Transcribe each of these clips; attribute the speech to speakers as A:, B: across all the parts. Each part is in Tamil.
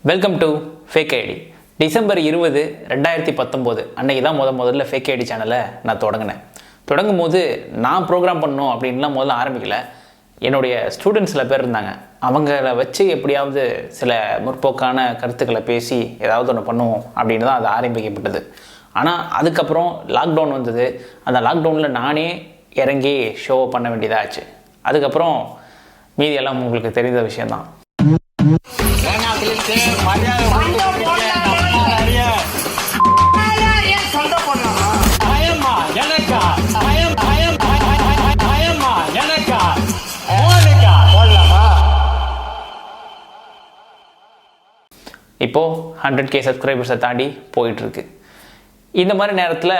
A: Welcome to fake ID. December 20, 2019 அன்றைக்கி தான் முதல்ல ஃபேக் ஐடி சேனலை நான் தொடங்கினேன். தொடங்கும் போது நான் ப்ரோக்ராம் பண்ணணும் அப்படின்லாம் முதல்ல ஆரம்பிக்கலை. என்னுடைய ஸ்டூடெண்ட்ஸ் சில பேர் இருந்தாங்க. அவங்கள வச்சு எப்படியாவது சில முற்போக்கான கருத்துக்களை பேசி ஏதாவது ஒன்று பண்ணுவோம் அப்படின்னு தான் அது ஆரம்பிக்கப்பட்டது. ஆனால் அதுக்கப்புறம் லாக்டவுன் வந்தது. அந்த லாக்டவுனில் நானே இறங்கி ஷோ பண்ண வேண்டியதாச்சு. அதுக்கப்புறம் மீதியெல்லாம் உங்களுக்கு தெரிந்த விஷயந்தான். இப்போது 100K சப்ஸ்கிரைபர்ஸை தாண்டி போயிட்டுருக்கு. இந்த மாதிரி நேரத்தில்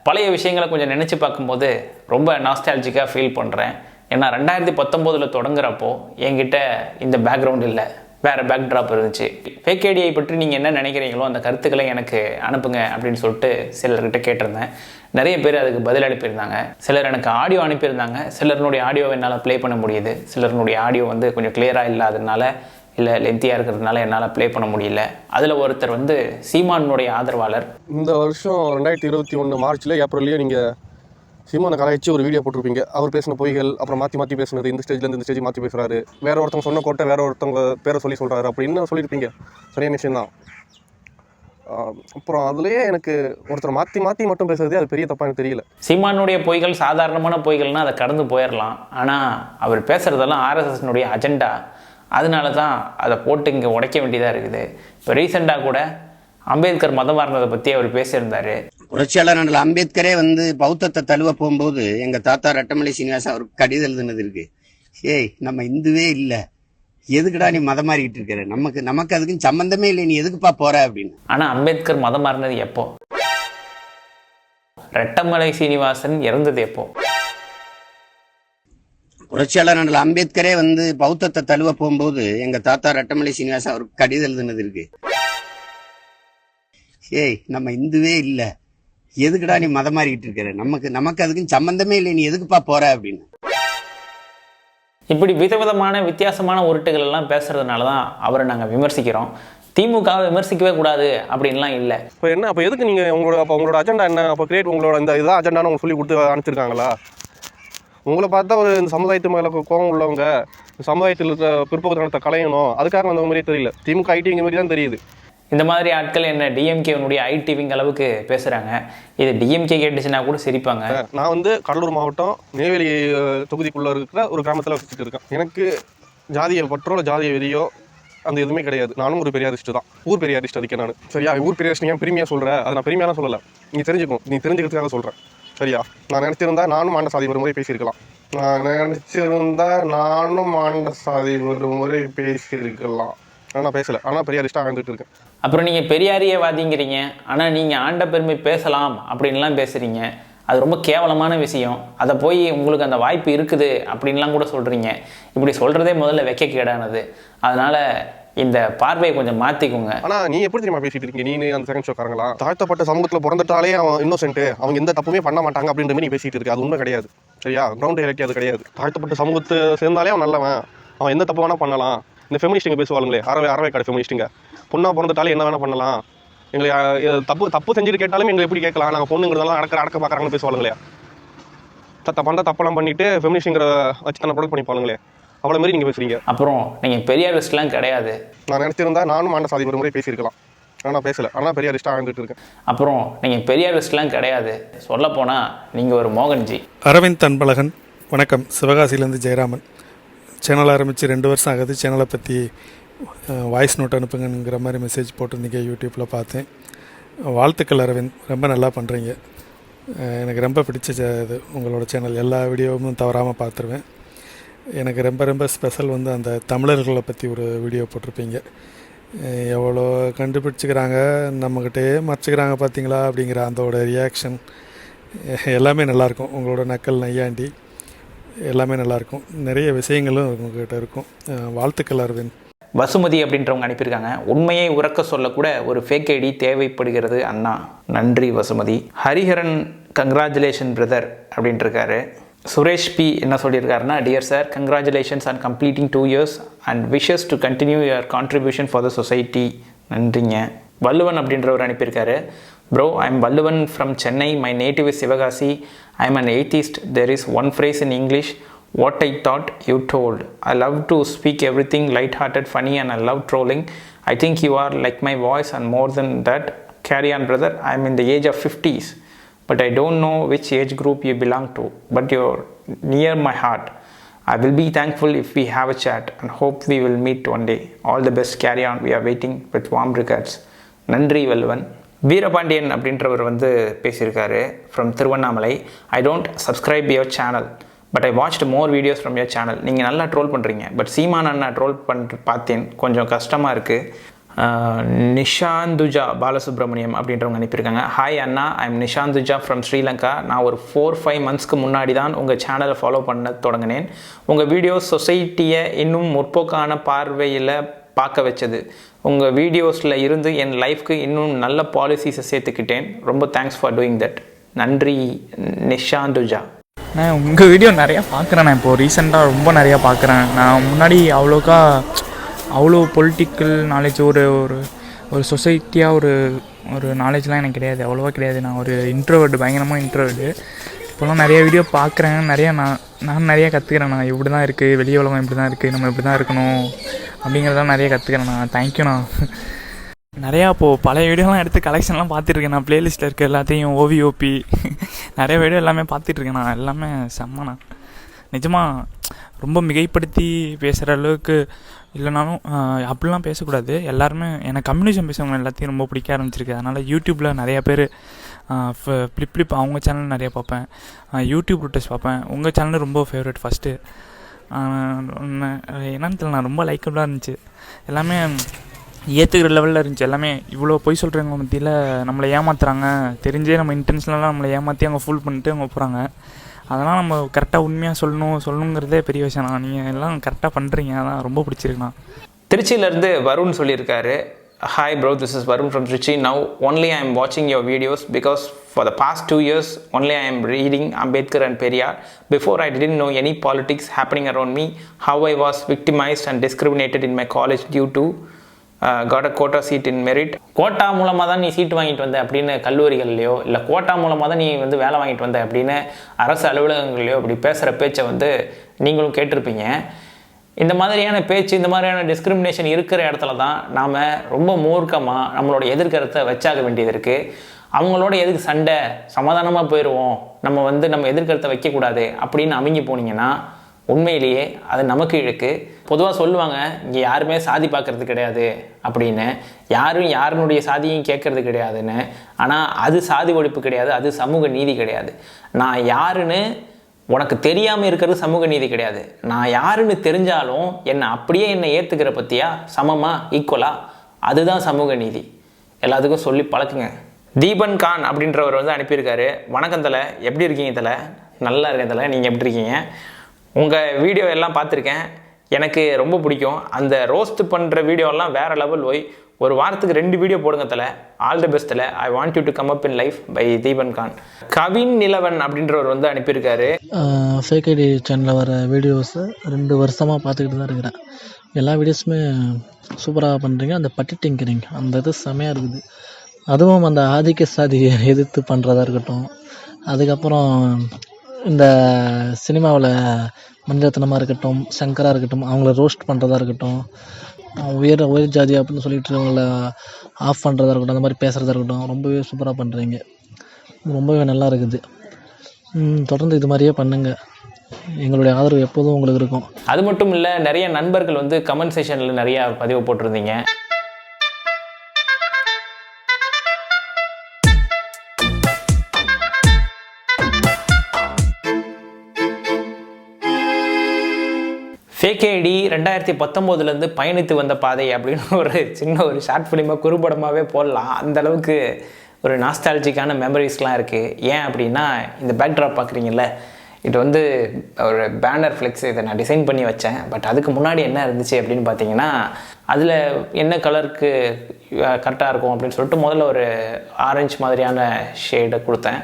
A: பழைய விஷயங்களை கொஞ்சம் நினச்சி பார்க்கும்போது ரொம்ப நாஸ்டாலஜிக்காக ஃபீல் பண்ணுறேன். ஏன்னா 2019 தொடங்குறப்போ என்கிட்ட இந்த பேக்ரவுண்ட் இல்லை, வேறு பேக்ட்ராப் இருந்துச்சு. ஃபேக் ஐடியை பற்றி நீங்கள் என்ன நினைக்கிறீங்களோ அந்த கருத்துக்களை எனக்கு அனுப்புங்க அப்படின்னு சொல்லிட்டு சிலர்கிட்ட கேட்டிருந்தேன். நிறைய பேர் அதுக்கு பதில் அனுப்பியிருந்தாங்க. சிலர் எனக்கு ஆடியோ அனுப்பியிருந்தாங்க. சிலருடைய ஆடியோவை என்னால் ப்ளே பண்ண முடியுது. சிலருடைய ஆடியோ கொஞ்சம் கிளியராக இல்லாததுனால இல்லை லென்த்தியாக இருக்கிறதுனால என்னால் ப்ளே பண்ண முடியல. அதில் ஒருத்தர் சீமானுடைய ஆதரவாளர்.
B: இந்த வருஷம் 2021 மார்ச்சில் ஏப்ரல்லையே நீங்கள் சீமானை கலாய்ச்சி ஒரு வீடியோ போட்டிருப்பீங்க. அவர் பேசின பொய்கள், அப்புறம் மாற்றி பேசுனது, இந்த ஸ்டேஜ்லேருந்து இந்த ஸ்டேஜ் மாற்றி பேசுகிறாரு, வேற ஒருத்தவங்க சொன்ன கோட்டை வேற ஒருத்தவங்க பேரை சொல்கிறாரு அப்படின்னு சொல்லியிருப்பீங்க. சரியான விஷயம்தான். அப்புறம் அதுலேயே எனக்கு ஒருத்தர் மாற்றி மட்டும் பேசுறதே அது பெரிய தப்பாக எனக்கு தெரியல.
A: சீமானுடைய பொய்கள் சாதாரணமான பொய்கள்னால் அதை கடந்து போயிடலாம். ஆனால் அவர் பேசுகிறதெல்லாம் ஆர்எஸ்எஸ்னுடைய அஜெண்டா. அதனால தான் அதை போட்டு இங்கே உடைக்க வேண்டியதாக இருக்குது. இப்போ ரீசெண்டாக கூட அம்பேத்கர் மதம் மாறினதை பற்றி அவர் பேசியிருந்தார்.
C: புரட்சியாளர் அம்பேத்கரே பௌத்தத்தை தழுவ போகும்போது எங்கள் தாத்தா ரெட்டமலை சீனிவாசன் அவருக்கு கடிதம் எழுதுனது இருக்கு. ஏய், நம்ம இந்துவே இல்லை, எதுக்குடா நீ மதம் மாறிக்கிட்டு இருக்கிற, நமக்கு அதுக்கும் சம்பந்தமே இல்லை, நீ எதுக்குப்பா போற அப்படின்னு.
A: ஆனால் அம்பேத்கர் மதம் மாறினது எப்போ? ரெட்டமலை சீனிவாசன் இறந்தது எப்போ?
C: புரட்சியாளர் அம்பேத்கரே பௌத்தத்தை தழுவ போகும்போது எங்க தாத்தா ரெட்டமலை சீனிவாசன் அவருக்கு கடிதம் எழுதுனது இருக்கு. ஏய், நம்ம இந்துவே இல்லை, எதுக்குடா நீ மதம் மாறிக்கிட்டு இருக்கிற, நமக்கு அதுக்கும் சம்பந்தமே இல்லை, நீ எதுக்குப்பா போற அப்படின்னு.
A: இப்படி விதவிதமான வித்தியாசமான உருட்டுகள் எல்லாம் பேசுறதுனால தான் அவரை நாங்கள் விமர்சிக்கிறோம். திமுகவை விமர்சிக்கவே கூடாது அப்படின்லாம் இல்லை.
B: இப்போ என்ன, அப்போ எதுக்கு நீங்கள் உங்களோட அஜெண்டா என்ன? அப்போ கிரியேட் உங்களோட இந்த இதான் அஜெண்டான்னு அவங்க சொல்லி கொடுத்து அனுப்பிச்சிருக்காங்களா? உங்களை பார்த்தா இந்த சமுதாயத்து மேலே கோவம் உள்ளவங்க, சமுதாயத்தில் இருக்கிற பிற்போக்கு கலையணும், அதுக்காக அந்த மாதிரியே தெரியல. திமுக ஐடிவிங்க மாதிரி தான் தெரியுது.
A: இந்த மாதிரி ஆட்கள் என்ன டிஎம்கேனுடைய ஐடிவிங்க அளவுக்கு பேசுகிறாங்க. இது டிஎம்கே கேட்டுச்சுன்னா கூட சிரிப்பாங்க.
B: நான் கடலூர் மாவட்டம் நெய்வேலி தொகுதிக்குள்ளே இருக்கிற ஒரு கிராமத்தில் வச்சுட்டு இருக்கேன். எனக்கு ஜாதிய பற்றோ ஜாதிய வெறியோ அந்த எதுவுமே கிடையாது. நானும் ஒரு பெரியாரிஸ்ட் தான், ஊர் பெரியாரிஸ்ட் இருக்கேன் நான். சரியா? ஊர் பெரியாரிஸ்ட் ஏன் பெருமையாக சொல்கிறேன்? அதை நான் பெருமையாக சொல்லலை, நீ தெரிஞ்சுக்கணும், நீ தெரிஞ்சுக்கிறதுக்காக சொல்கிறேன். சரியா? நான் நினச்சிருந்தா நானும் ஆண்ட சாதி ஒரு முறை பேசியிருக்கலாம். ஆனால் பேசலை. ஆனால் பெரியாரிஸ்டாக வாழ்ந்துட்டு இருக்கேன்.
A: அப்புறம் நீங்கள் பெரியாரியவாதிங்கிறீங்க, ஆனால் நீங்கள் ஆண்ட பெருமை பேசலாம் அப்படின்லாம் பேசுகிறீங்க. அது ரொம்ப கேவலமான விஷயம். அதை போய் உங்களுக்கு அந்த வாய்ப்பு இருக்குது அப்படின்லாம் கூட சொல்கிறீங்க. இப்படி சொல்கிறதே முதல்ல வெக்கக்கேடானது. அதனால் இந்த பார்வையை கொஞ்சம் மாற்றிக்கோங்க.
B: ஆனால் நீ எப்படி தெரியுமா பேசிட்டு இருக்கீங்க? நீ அந்த செகண்ட் ஷோக்காரங்களா? தாழ்த்தப்பட்ட சமூகத்தில் பிறந்துட்டாலே அவன் இன்னோசென்ட், அவங்க எந்த தப்புமே பண்ண மாட்டாங்க அப்படின்ற மாதிரி நீ பேசிட்டு இருக்கு. அது உண்மை கிடையாது. சரியா? கிரவுண்ட் ரியாலிட்டி அது கிடையாது. தாழ்த்தப்பட்ட சமூகத்தை சேர்ந்தாலே அவன் நல்லவன், அவன் எந்த தப்பு வேணா பண்ணலாம். இந்த ஃபெமினிஸ்ட்டுங்க பேசுவாங்களே, அறவே கடை ஃபெமினிஸ்ட்டுங்க, பொண்ணா பிறந்துட்டாலும் என்ன வேணா பண்ணலாம், எங்களை தப்பு செஞ்சுட்டு கேட்டாலும் எங்களை எப்படி கேட்கலாம், நாங்கள் பொண்ணுங்கிறதெல்லாம் அடக்க பார்க்குறாங்கன்னு பேசுவாங்களே. தப்பெல்லாம் பண்ணிட்டு ஃபெமினிஸ்ட்டுங்கிற வச்சு தன்னை ப்ரொடக்ட் பண்ணிப்பாங்களே, அவ்வளோ மாதிரி நீங்கள் பேசுறீங்க.
A: அப்புறம் நீங்கள் பெரியாரிஸ்ட்லாம் கிடையாது.
B: நான் நினச்சிருந்தா நானும் ஆண்ட சாதி ஒரு முறை பேசியிருக்கலாம். ஆனால் பேசலை. ஆனால் பெரியாரிஸ்டாக வாழ்ந்துட்டு இருக்கேன்.
A: அப்புறம் நீங்கள் பெரியாரிஸ்ட்லாம் கிடையாது. சொல்லப்போனால் நீங்கள் ஒரு மோகன்ஜி.
D: அரவிந்த் அன்பழகன் வணக்கம். சிவகாசியிலேருந்து ஜெயராமன். சேனல் ஆரம்பித்து 2 வருஷம் ஆகுது. சேனலை பற்றி வாய்ஸ் நோட் அனுப்புங்கிற மாதிரி மெசேஜ் போட்டிருந்தீங்க, யூடியூப்பில் பார்த்தேன். வாழ்த்துக்கள் அரவிந்த், ரொம்ப நல்லா பண்ணுறீங்க. எனக்கு ரொம்ப பிடிச்ச இது உங்களோட சேனல். எல்லா வீடியோவும் தவறாமல் பார்த்துருவேன். எனக்கு ரொம்ப ஸ்பெஷல் அந்த தமிழர்களை பற்றி ஒரு வீடியோ போட்டிருப்பீங்க. எவ்வளோ கண்டுபிடிச்சிக்கிறாங்க, நம்மக்கிட்டே மறைச்சிக்கிறாங்க பார்த்தீங்களா அப்படிங்கிற அதோட ரியாக்ஷன் எல்லாமே நல்லாயிருக்கும். உங்களோட நக்கல் நையாண்டி எல்லாமே நல்லாயிருக்கும். நிறைய விஷயங்களும் உங்கள்கிட்ட இருக்கும். வாழ்த்துக்கள் அரவிந்த்.
A: வசுமதி அப்படின்றவங்க அனுப்பியிருக்காங்க. உண்மையை உறக்க சொல்லக்கூட ஒரு ஃபேக் ஐடி தேவைப்படுகிறது அண்ணா. நன்றி வசுமதி. ஹரிஹரன் கங்க்ராச்சுலேஷன் பிரதர் அப்படின்ட்டு இருக்காரு. சுரேஷ் பி என்ன சொல்லியிருக்காருன்னா, dear sir, congratulations on completing 2 years and wishes to continue your contribution for the society நன்றிங்க. வள்ளுவன் அப்படின்றவர் அனுப்பியிருக்காரு. Bro, I am Valluvan from Chennai. My native is Sivakasi. I am an atheist. There is one phrase in English. What I thought you told. I love to speak everything light-hearted, funny, and I love trolling. I think you are like my voice and more than that. Carry on, brother. I am in the age of 50s, but I don't know which age group you belong to. But you're near my heart. I will be thankful if we have a chat and hope we will meet one day. All the best. Carry on. We are waiting with warm regards. நன்றி வல்லுவன். வீரபாண்டியன் அப்படின்றவர் வந்து பேசியிருக்காரு from Tiruvannamalai. I don't subscribe your channel but I watched more videos from your channel. நீங்கள் நல்லா ட்ரோல் பண்ணுறீங்க, பட் சீமான் அண்ணா ட்ரோல் பார்த்தேன், கொஞ்சம் கஷ்டமாக இருக்குது. நிஷாந்துஜா பாலசுப்ரமணியம் அப்படின்றவங்க அனுப்பியிருக்காங்க. ஹாய் அண்ணா, I am Nishanthuja from Sri Lanka. நான் ஒரு 4-5 மந்த்ஸ்க்கு முன்னாடி தான் உங்கள் சேனலை ஃபாலோ பண்ண தொடங்கினேன். உங்கள் வீடியோஸ் சொசைட்டியை இன்னும் முற்போக்கான பார்வையில் பார்க்க வச்சது. உங்கள் வீடியோஸில் இருந்து என் லைஃப்க்கு இன்னும் நல்ல பாலிசிஸை சேர்த்துக்கிட்டேன். ரொம்ப தேங்க்ஸ் ஃபார் டூயிங் தட். நன்றி நிஷாந்துஜா.
E: நான் உங்கள் வீடியோ நிறையா பார்க்குறேன். நான் இப்போது ரீசெண்டாக ரொம்ப நிறையா பார்க்குறேன். நான் முன்னாடி அவ்வளோ பொலிட்டிக்கல் நாலேஜ் ஒரு ஒரு சொசைட்டியாக ஒரு நாலேஜ்லாம் எனக்கு கிடையாது, அவ்வளோவா கிடையாது. நான் ஒரு இன்ட்ரோவர்டு, பயங்கரமாக இன்ட்ரோவர்டு. இப்போலாம் நிறைய வீடியோ பார்க்குறேன், நான் நிறையா கற்றுக்கிறேன். நான் இப்படி தான் இருக்குது, வெளி உலகம் இப்படி தான் இருக்குது, நம்ம இப்படி தான் இருக்கணும் அப்படிங்கிறதெல்லாம் நிறைய கற்றுக்கிறேன். நான் தேங்க்யூண்ணா. நிறையா இப்போது பழைய வீடியோலாம் எடுத்து கலெக்ஷன்லாம் பார்த்துட்ருக்கேன். நான் ப்ளேலிஸ்ட்டில் இருக்க எல்லாத்தையும் ஓவிஓபி நிறைய வீடியோ எல்லாமே பார்த்துட்ருக்கேன். நான் எல்லாமே செம்மண்ணா. நிஜமாக ரொம்ப மிகைப்படுத்தி பேசுகிற அளவுக்கு இல்லைனாலும் அப்படிலாம் பேசக்கூடாது. எல்லாருமே எனக்கு கம்யூனிசம் பேசுகிறவங்க எல்லாத்தையும் ரொம்ப பிடிக்க ஆரம்பிச்சிருக்கு. அதனால் யூடியூப்பில் நிறையா பேர் ஃப்ளிப் அவங்க சேனல் நிறையா பார்ப்பேன், யூடியூப் ரூட்டர்ஸ் பார்ப்பேன். உங்கள் சேனல் ரொம்ப ஃபேவரட் ஃபஸ்ட்டு. என்னன்னு தெரியல, நான் ரொம்ப லைக்கபுளாக இருந்துச்சு. எல்லாமே ஏற்றுக்கிற லெவலில் இருந்துச்சு. எல்லாமே இவ்வளோ பொய் சொல்கிறவங்க மத்தியில் நம்மளை ஏமாத்துறாங்க, தெரிஞ்சே நம்ம இன்டென்ஷனலாக நம்மளை ஏமாற்றி அவங்க ஃபுல் பண்ணிட்டு அவங்க போகிறாங்க. அதெல்லாம் நம்ம கரெக்டாக உண்மையாக சொல்லணுங்கிறதே பெரிய விஷயம். நீங்கள் எல்லாம் கரெக்டாக பண்ணுறீங்க, அதான் ரொம்ப பிடிச்சிருக்குண்ணா.
A: திருச்சியிலேருந்து வருண் சொல்லியிருக்காரு. Hi bro, this is Varun from Trichy. Now only I am watching your videos because for the past 2 years only I am reading Ambedkar and Periyar. Before I didn't know any politics happening around me, how I was victimized and discriminated in my college due to got a quota seat in merit. Quota மூலமாக தான் நீ சீட்டு வாங்கிட்டு வந்த அப்படின்னு கல்லூரிகள்லையோ, இல்லை கோட்டா மூலமாக தான் நீ வந்து வேலை வாங்கிட்டு வந்த அப்படின்னு அரசு அலுவலகங்கள்லையோ அப்படி பேசுகிற பேச்சை வந்து நீங்களும் கேட்டிருப்பீங்க. இந்த மாதிரியான பேச்சு, இந்த மாதிரியான டிஸ்கிரிமினேஷன் இருக்கிற இடத்துல தான் நாம் ரொம்ப மூர்க்கமாக நம்மளோட எதிர்கருத்தை வச்சாக வேண்டியது இருக்குது. அவங்களோட எதுக்கு சண்டை, சமாதானமாக போயிடுவோம், நம்ம எதிர்கருத்தை வைக்கக்கூடாது அப்படின்னு அமைங்கி போனீங்கன்னா உண்மையிலேயே அது நமக்கு இழுக்கு. பொதுவாக சொல்லுவாங்க, இங்கே யாருமே சாதி பார்க்கறது கிடையாது அப்படின்னு, யாரும் யாருனுடைய சாதியும் கேட்கறது கிடையாதுன்னு. ஆனால் அது சாதி ஒழிப்பு கிடையாது, அது சமூக நீதி கிடையாது. நான் யாருன்னு உனக்கு தெரியாமல் இருக்கிறது சமூக நீதி கிடையாது. நான் யாருன்னு தெரிஞ்சாலும் என்னை ஏற்றுக்கிற பற்றியா, சமமாக, ஈக்குவலாக, அதுதான் சமூக நீதி. எல்லாத்துக்கும் சொல்லி பழக்குங்க. தீபன் கான் அப்படின்றவர் வந்து அனுப்பியிருக்காரு. வணக்கம் தலை, எப்படி இருக்கீங்க தலை? நல்லா இருக்கேன் தலை, நீங்கள் எப்படி இருக்கீங்க? உங்கள் வீடியோ எல்லாம் பார்த்துருக்கேன், எனக்கு ரொம்ப பிடிக்கும். அந்த ரோஸ்ட் பண்ணுற வீடியோலாம் வேறு லெவல். ஒரு வாரத்துக்கு 2 வீடியோ போடுங்க தலை. ஆல் தி பெஸ்ட் தலை. I want you to come up in life by Deepan Khan. Kavin Nilavan அப்படின்றவர் வந்து அனுப்பியிருக்காரு.
F: ஃபேக் ஐடி சேனலில் வர வீடியோஸை 2 வருஷமாக பார்த்துக்கிட்டு தான் இருக்கிறேன். எல்லா வீடியோஸுமே சூப்பராக பண்ணுறீங்க. அந்த பட்டி டிங்கரிங் அந்த இது செமையாக இருக்குது. அதுவும் அந்த ஆதிக்க சாதியை எதிர்த்து பண்ணுறதா இருக்கட்டும், அதுக்கப்புறம் இந்த சினிமாவில் மணிரத்னமாக இருக்கட்டும், சங்கராக இருக்கட்டும், அவங்கள ரோஸ்ட் பண்ணுறதா இருக்கட்டும், உயர் ஜாதி அப்படின்னு சொல்லிட்டு அவங்கள ஆஃப் பண்ணுறதா இருக்கட்டும், அந்த மாதிரி பேசுகிறதா இருக்கட்டும், ரொம்பவே சூப்பராக பண்ணுறீங்க. ரொம்பவே நல்லா இருக்குது. தொடர்ந்து இது மாதிரியே பண்ணுங்கள். எங்களுடைய ஆதரவு எப்போதும் உங்களுக்கு இருக்கும்.
A: அது மட்டும் இல்லை, நிறைய நண்பர்கள் வந்து கமெண்ட் செக்ஷனில் நிறையா பதிவு போட்டிருந்தீங்க. ஃபேக் ஐடி 2019 பயணித்து வந்த பாதை அப்படின்னு ஒரு ஷார்ட் ஃபிலிமாக குறும்படமாகவே போடலாம். அந்தளவுக்கு ஒரு நாஸ்டாலஜிக்கான மெமரிஸ்லாம் இருக்குது. ஏன் அப்படின்னா, இந்த பேக்ட்ராப் பார்க்குறீங்கல்ல, இது வந்து ஒரு பேனர் ஃப்ளெக்ஸ். இதை நான் டிசைன் பண்ணி வச்சேன். பட் அதுக்கு முன்னாடி என்ன இருந்துச்சு அப்படின்னு பார்த்தீங்கன்னா, அதில் என்ன கலருக்கு கரெக்டாக இருக்கும் அப்படின்னு சொல்லிட்டு முதல்ல ஒரு ஆரஞ்சு மாதிரியான ஷேடை கொடுத்தேன்.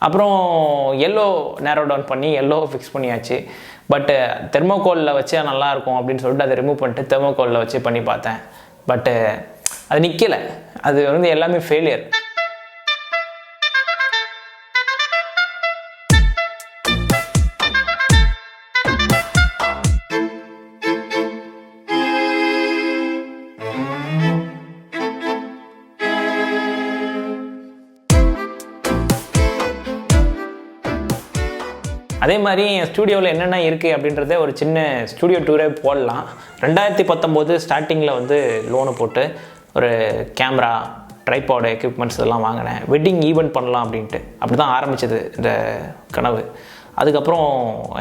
A: அப்புறம் எல்லோ நேரோ டவுன் பண்ணி எல்லோ ஃபிக்ஸ் பண்ணியாச்சு. பட்டு தெர்மோகோலில் வச்சா நல்லாயிருக்கும் அப்படின்னு சொல்லிட்டு அதை ரிமூவ் பண்ணிட்டு தெர்மோகோலில் வச்சு பண்ணி பார்த்தேன். பட்டு அது நிற்கலை, அது வந்து எல்லாமே ஃபெயிலியர். அதே மாதிரி என் ஸ்டூடியோவில் என்னென்ன இருக்குது அப்படின்றத ஒரு சின்ன ஸ்டூடியோ டூரே போடலாம். 2019 ஸ்டார்டிங்கில் வந்து லோனு போட்டு ஒரு கேமரா, ட்ரைபாடு, எக்யூப்மெண்ட்ஸ் இதெல்லாம் வாங்கினேன். வெட்டிங் ஈவெண்ட் பண்ணலாம் அப்படின்ட்டு. அப்படி தான் ஆரம்பிச்சது இந்த கனவு. அதுக்கப்புறம்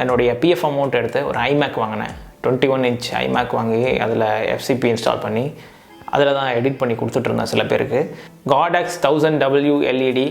A: என்னுடைய பிஎஃப் அமௌண்ட் எடுத்து ஒரு ஐமேக் வாங்கினேன். 21 இன்ச் ஐமேக் வாங்கி அதில் எஃப்சிபி இன்ஸ்டால் பண்ணி அதில் தான் எடிட் பண்ணி கொடுத்துட்ருந்தேன் சில பேருக்கு. காடாக்ஸ் 1000W LED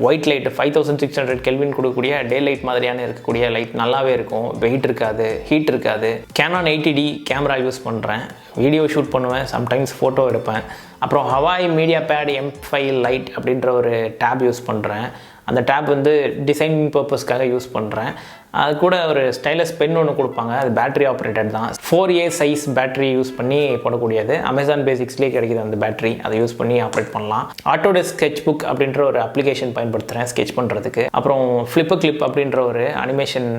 A: white light 5600 kelvin கொடுக்கக்கூடிய டே லைட் மாதிரியான இருக்கக்கூடிய லைட் நல்லாவே இருக்கும். வெயிட் இருக்காது, ஹீட் இருக்காது. கேனான் 80D கேமரா யூஸ் பண்ணுறேன். வீடியோ ஷூட் பண்ணுவேன், சம்டைம்ஸ் ஃபோட்டோ எடுப்பேன். அப்புறம் Hawaii media bad M5 light அப்படின்ற ஒரு டேப் யூஸ் பண்ணுறேன். அந்த டேப் வந்து டிசைனிங் பர்பஸ்க்காக யூஸ் பண்ணுறேன். அது கூட ஒரு ஸ்டைலஸ் பென் ஒன்று கொடுப்பாங்க, அது பேட்டரி ஆப்ரேட்டட் தான். 4A சைஸ் பேட்டரி யூஸ் பண்ணி போடக்கூடியது. அமேசான் பேசிக்ஸ்லேயே கிடைக்கிது அந்த பேட்டரி, அதை யூஸ் பண்ணி ஆப்ரேட் பண்ணலாம். ஆட்டோடெஸ்க் ஸ்கெட்ச் புக் அப்படின்ற ஒரு அப்ளிகேஷன் பயன்படுத்துகிறேன் ஸ்கெட்ச் பண்ணுறதுக்கு. அப்புறம் ஃப்ளிப்பர் கிளிப் அப்படின்ற ஒரு அனிமேஷன்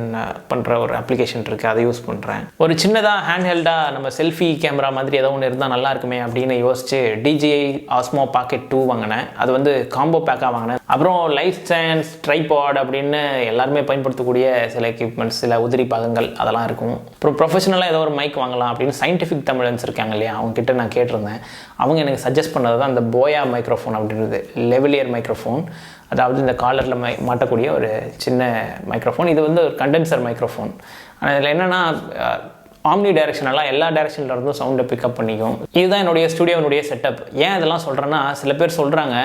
A: பண்ணுற ஒரு அப்ளிகேஷன் இருக்குது, அதை யூஸ் பண்ணுறேன். ஒரு சின்னதாக ஹேண்ட்ஹெல்டாக நம்ம செல்ஃபி கேமரா மாதிரி ஏதோ ஒன்று இருந்தால் நல்லா இருக்குமே அப்படின்னு யோசிச்சு DJI Osmo Pocket 2 வாங்கினேன். அது வந்து காம்போ பேக்காக வாங்கினேன். அப்புறம் லைஃப் ஸ்டாண்ட்ஸ், ட்ரைபாட் அப்படின்னு எல்லாருமே பயன்படுத்தக்கூடிய சில எக்யூப்மெண்ட்ஸ், சில உதிரி பாகங்கள் அதெல்லாம் இருக்கும். அப்புறம் ப்ரொஃபஷனலாக ஏதோ ஒரு மைக் வாங்கலாம் அப்படின்னு சயின்டிஃபிக் தமிழன்ஸ் இருக்காங்க இல்லையா, அவங்ககிட்ட நான் கேட்டிருந்தேன். அவங்க எனக்கு சஜஸ்ட் பண்ணது தான் அந்த போயா மைக்ரோஃபோன் அப்படின்றது. லெவலியர் மைக்ரோஃபோன், அதாவது இந்த காலரில் மாட்டக்கூடிய ஒரு சின்ன மைக்ரோஃபோன். இது வந்து ஒரு கண்டென்சர் மைக்ரோஃபோன். ஆனால் இதில் என்னென்னா ஆம்னி டைரக்ஷனெல்லாம் எல்லா டைரக்ஷனில் இருந்தும் சவுண்டை பிக்கப் பண்ணிக்கும். இதுதான் என்னுடைய ஸ்டூடியோனுடைய செட்டப். ஏன் இதெல்லாம் சொல்கிறேன்னா, சில பேர் சொல்கிறாங்க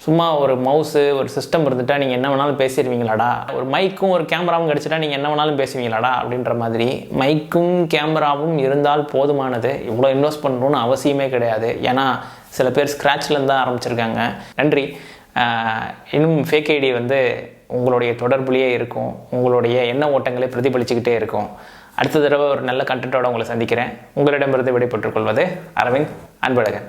A: சும்மா ஒரு மவுஸு, ஒரு சிஸ்டம் இருந்துட்டால் நீங்கள் என்ன வேணாலும் பேசிடுவீங்களாடா, ஒரு மைக்கும் ஒரு கேமராவும் கிடச்சிட்டா நீங்கள் என்ன வேணாலும் பேசுவீங்களாடா அப்படின்ற மாதிரி. மைக்கும் கேமராவும் இருந்தால் போதுமானது, இவ்வளோ இன்வெஸ்ட் பண்ணணும்னு அவசியமே கிடையாது. ஏன்னா சில பேர் ஸ்க்ராட்ச்லேருந்து தான் ஆரம்பிச்சிருக்காங்க. நன்றி. இன்னும் ஃபேக் ஐடி வந்து உங்களுடைய தொடர்புலேயே இருக்கும், உங்களுடைய எண்ண ஓட்டங்களை பிரதிபலிச்சுக்கிட்டே இருக்கும். அடுத்த தடவை ஒரு நல்ல கண்டென்ட்டோட உங்களை சந்திக்கிறேன். உங்களிடமிருந்து விடைபெற்றுக் கொள்வது அரவிந்த். அன்பழகன்.